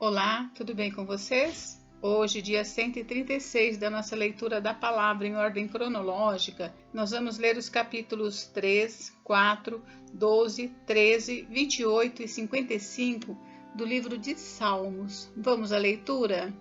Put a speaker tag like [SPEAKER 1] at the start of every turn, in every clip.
[SPEAKER 1] Olá, tudo bem com vocês? Hoje, dia 136 da nossa leitura da palavra em ordem cronológica, nós vamos ler os capítulos 3, 4, 12, 13, 28 e 55 do livro de Salmos. Vamos à leitura?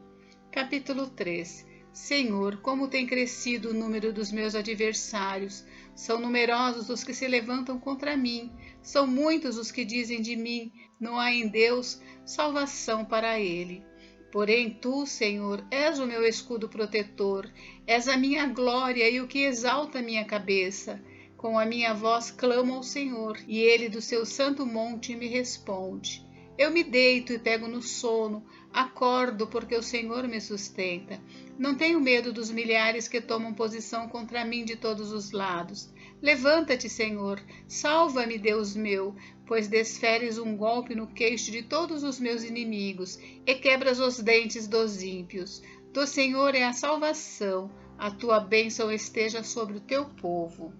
[SPEAKER 1] Capítulo 3. Senhor, como tem crescido o número dos meus adversários. São numerosos os que se levantam contra mim. São muitos os que dizem de mim, não há em Deus salvação para ele. Porém, tu, Senhor, és o meu escudo protetor, és a minha glória e o que exalta a minha cabeça. Com a minha voz clamo ao Senhor, e ele do seu santo monte me responde. Eu me deito e pego no sono, acordo porque o Senhor me sustenta. Não tenho medo dos milhares que tomam posição contra mim de todos os lados. Levanta-te, Senhor, salva-me, Deus meu, pois desferes um golpe no queixo de todos os meus inimigos e quebras os dentes dos ímpios. Do Senhor é a salvação, a tua bênção esteja sobre o teu povo.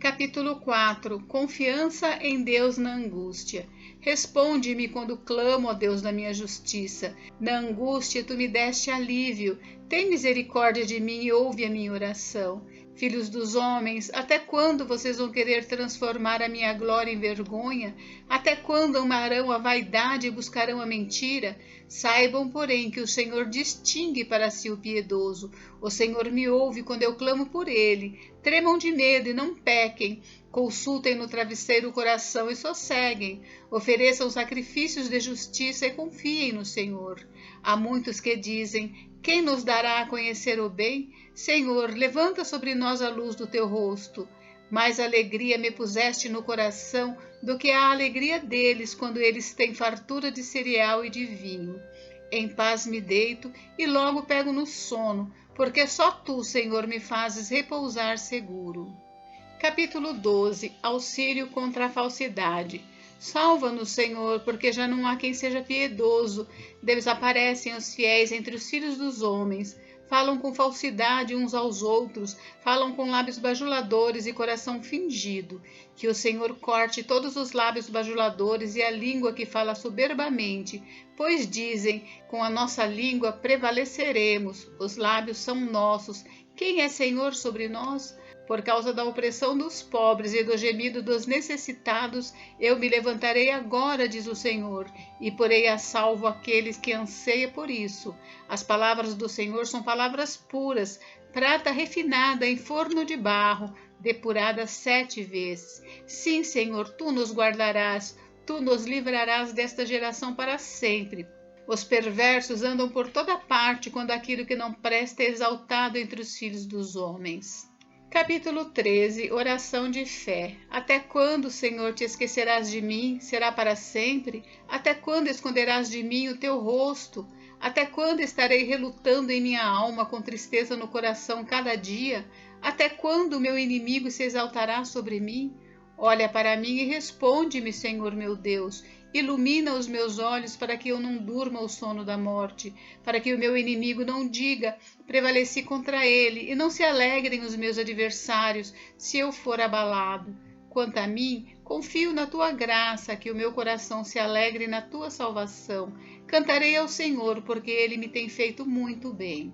[SPEAKER 1] Capítulo 4. Confiança em Deus na angústia. Responde-me quando clamo, ó Deus da minha justiça. Na angústia tu me deste alívio. Tem misericórdia de mim e ouve a minha oração. Filhos dos homens, até quando vocês vão querer transformar a minha glória em vergonha? Até quando amarão a vaidade e buscarão a mentira? Saibam, porém, que o Senhor distingue para si o piedoso. O Senhor me ouve quando eu clamo por ele. Tremam de medo e não pequem. Consultem no travesseiro o coração e sosseguem. Ofereçam sacrifícios de justiça e confiem no Senhor. Há muitos que dizem: quem nos dará a conhecer o bem? Senhor, levanta sobre nós a luz do teu rosto. Mais alegria me puseste no coração do que a alegria deles quando eles têm fartura de cereal e de vinho. Em paz me deito e logo pego no sono, porque só tu, Senhor, me fazes repousar seguro. Capítulo 12. Auxílio contra a falsidade. Salva-nos, Senhor, porque já não há quem seja piedoso. Desaparecem os fiéis entre os filhos dos homens. Falam com falsidade uns aos outros, falam com lábios bajuladores e coração fingido. Que o Senhor corte todos os lábios bajuladores e a língua que fala soberbamente, pois dizem: com a nossa língua prevaleceremos, os lábios são nossos. Quem é Senhor sobre nós? Por causa da opressão dos pobres e do gemido dos necessitados, eu me levantarei agora, diz o Senhor, e porei a salvo aqueles que anseiam por isso. As palavras do Senhor são palavras puras, prata refinada em forno de barro, depurada 7 vezes. Sim, Senhor, tu nos guardarás, tu nos livrarás desta geração para sempre. Os perversos andam por toda parte quando aquilo que não presta é exaltado entre os filhos dos homens. Capítulo 13. Oração de fé. Até quando, Senhor, te esquecerás de mim? Será para sempre? Até quando esconderás de mim o teu rosto? Até quando estarei relutando em minha alma com tristeza no coração cada dia? Até quando o meu inimigo se exaltará sobre mim? Olha para mim e responde-me, Senhor meu Deus. Ilumina os meus olhos para que eu não durma o sono da morte, para que o meu inimigo não diga: prevaleci contra ele, e não se alegrem os meus adversários, se eu for abalado. Quanto a mim, confio na tua graça, que o meu coração se alegre na tua salvação. Cantarei ao Senhor, porque ele me tem feito muito bem.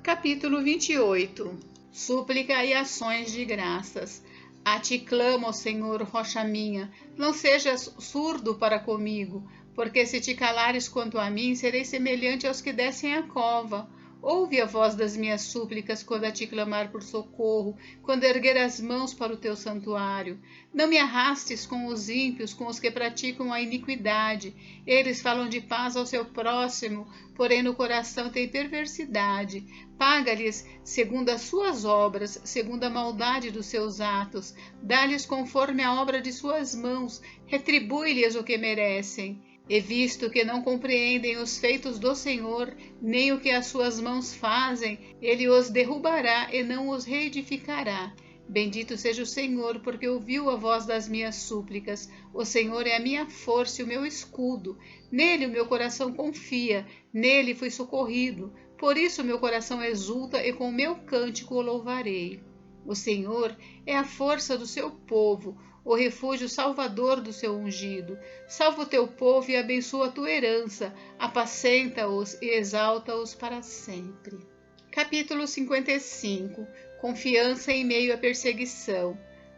[SPEAKER 1] Capítulo 28. Súplica e ações de graças. A ti clamo, ó Senhor, rocha minha, não sejas surdo para comigo, porque se te calares quanto a mim, serei semelhante aos que descem a cova. Ouve a voz das minhas súplicas quando a ti clamar por socorro, quando erguer as mãos para o teu santuário. Não me arrastes com os ímpios, com os que praticam a iniquidade. Eles falam de paz ao seu próximo, porém no coração têm perversidade. Paga-lhes segundo as suas obras, segundo a maldade dos seus atos. Dá-lhes conforme a obra de suas mãos, retribui-lhes o que merecem. E visto que não compreendem os feitos do Senhor, nem o que as suas mãos fazem, ele os derrubará e não os reedificará. Bendito seja o Senhor, porque ouviu a voz das minhas súplicas. O Senhor é a minha força e o meu escudo. Nele o meu coração confia, nele fui socorrido. Por isso meu coração exulta e com meu cântico o louvarei. O Senhor é a força do seu povo, o refúgio salvador do seu ungido. Salva o teu povo e abençoa a tua herança, apacenta-os e exalta-os para sempre. Capítulo 55. Confiança em meio à perseguição.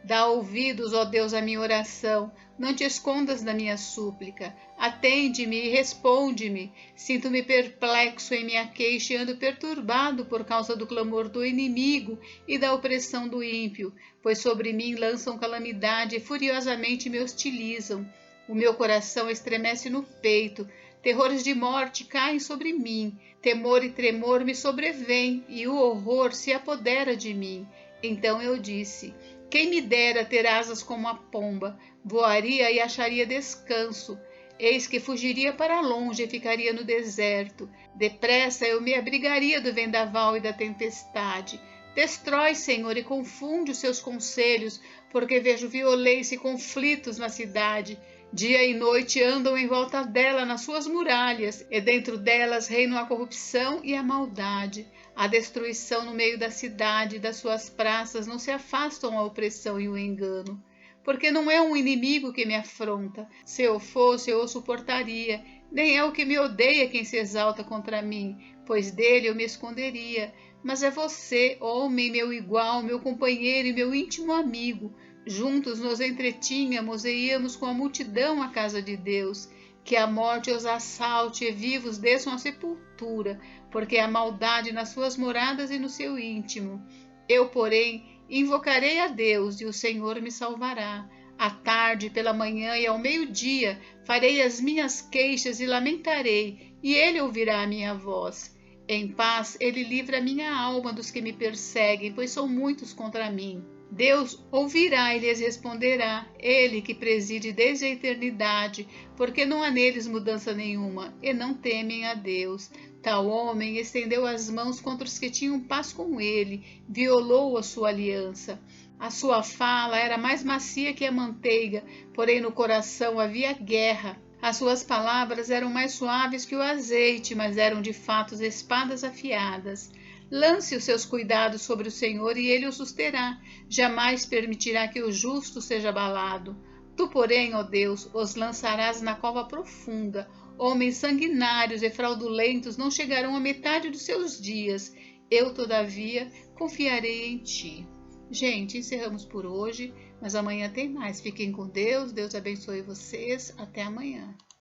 [SPEAKER 1] Dá ouvidos, ó Deus, à minha oração, não te escondas da minha súplica. Atende-me e responde-me. Sinto-me perplexo em minha queixa e ando perturbado por causa do clamor do inimigo e da opressão do ímpio, pois sobre mim lançam calamidade e furiosamente me hostilizam. O meu coração estremece no peito, terrores de morte caem sobre mim, temor e tremor me sobrevêm e o horror se apodera de mim. Então eu disse: quem me dera ter asas como a pomba, voaria e acharia descanso. Eis que fugiria para longe e ficaria no deserto. Depressa eu me abrigaria do vendaval e da tempestade. Destrói, Senhor, e confunde os seus conselhos, porque vejo violência e conflitos na cidade. Dia e noite andam em volta dela nas suas muralhas, e dentro delas reinam a corrupção e a maldade. A destruição no meio da cidade e das suas praças não se afastam a opressão e o engano. Porque não é um inimigo que me afronta. Se eu fosse, eu o suportaria. Nem é o que me odeia quem se exalta contra mim, pois dele eu me esconderia. Mas é você, homem, meu igual, meu companheiro e meu íntimo amigo. Juntos nos entretínhamos e íamos com a multidão à casa de Deus. Que a morte os assalte e vivos desçam à sepultura, porque há maldade nas suas moradas e no seu íntimo. Eu, porém, invocarei a Deus e o Senhor me salvará. À tarde, pela manhã e ao meio-dia farei as minhas queixas e lamentarei, e ele ouvirá a minha voz. Em paz ele livra a minha alma dos que me perseguem, pois são muitos contra mim. Deus ouvirá e lhes responderá, ele que preside desde a eternidade, porque não há neles mudança nenhuma, e não temem a Deus. Tal homem estendeu as mãos contra os que tinham paz com ele, violou a sua aliança. A sua fala era mais macia que a manteiga, porém no coração havia guerra. As suas palavras eram mais suaves que o azeite, mas eram de fato espadas afiadas. Lance os seus cuidados sobre o Senhor e ele o susterá. Jamais permitirá que o justo seja abalado. Tu, porém, ó Deus, os lançarás na cova profunda. Homens sanguinários e fraudulentos não chegarão à metade dos seus dias. Eu, todavia, confiarei em ti. Gente, encerramos por hoje, mas amanhã tem mais. Fiquem com Deus, Deus abençoe vocês. Até amanhã.